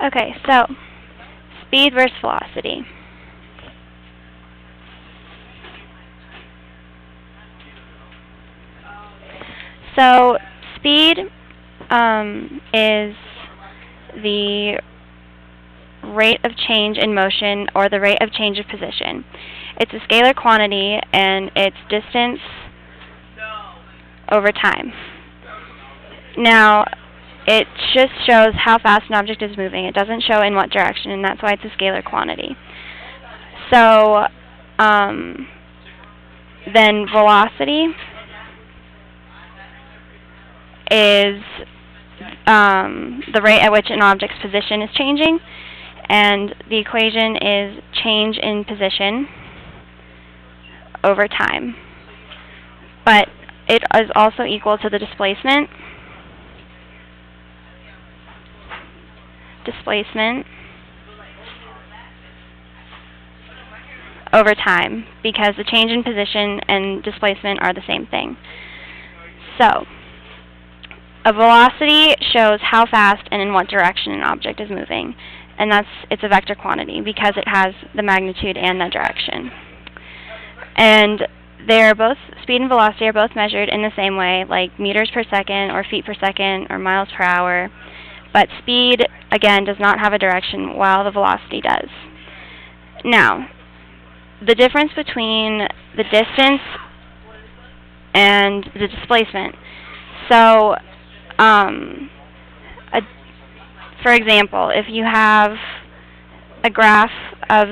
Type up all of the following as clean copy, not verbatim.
Okay, so speed versus velocity. So speed is the rate of change in motion or the rate of change of position. It's a scalar quantity and it's distance over time. Now, it just shows how fast an object is moving. It doesn't show in what direction, and that's why it's a scalar quantity. So, then velocity is the rate at which an object's position is changing, and the equation is change in position over time. But it is also equal to the displacement over time, because the change in position and displacement are the same thing. So, a velocity shows how fast and in what direction an object is moving, and it's a vector quantity because it has the magnitude and the direction. And speed and velocity are both measured in the same way, like meters per second or feet per second or miles per hour. But speed, again, does not have a direction, while the velocity does. Now, the difference between the distance and the displacement. So, for example, if you have a graph of,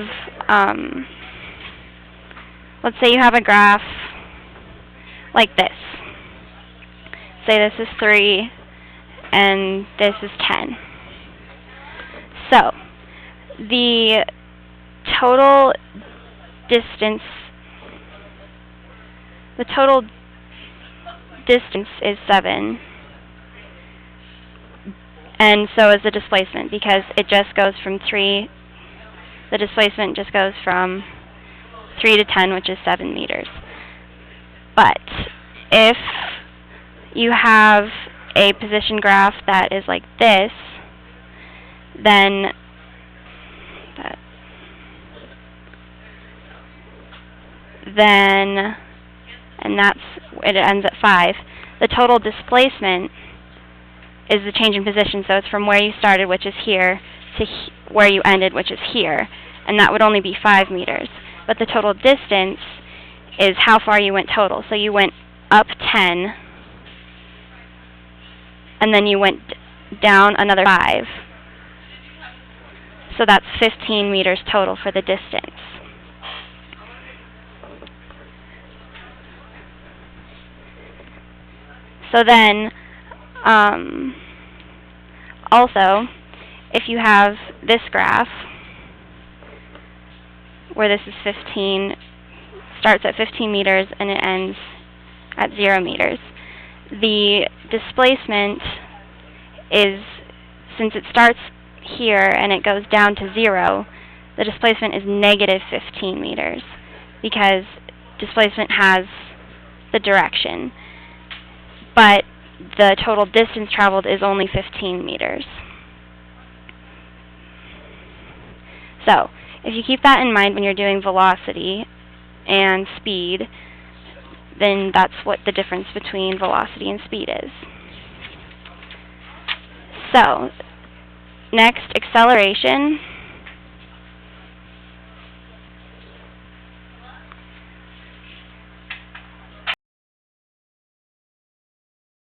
let's say you have a graph like this. Say this is 3 and this is 10. So, the total distance is 7, and so is the displacement, because it just goes from 3, the displacement just goes from 3 to 10, which is 7 meters. But if you have a position graph that is like this, then and it ends at 5, the total displacement is the change in position, so it's from where you started, which is here, to where you ended, which is here, and that would only be 5 meters. But the total distance is how far you went total. So you went up 10, and then you went down another 5. So that's 15 meters total for the distance. So then, also, if you have this graph, where this is 15, starts at 15 meters and it ends at 0 meters, the displacement is, since it starts here and it goes down to 0, the displacement is negative 15 meters, because displacement has the direction. But the total distance traveled is only 15 meters. So, if you keep that in mind when you're doing velocity and speed, then that's what the difference between velocity and speed is. So, next, acceleration.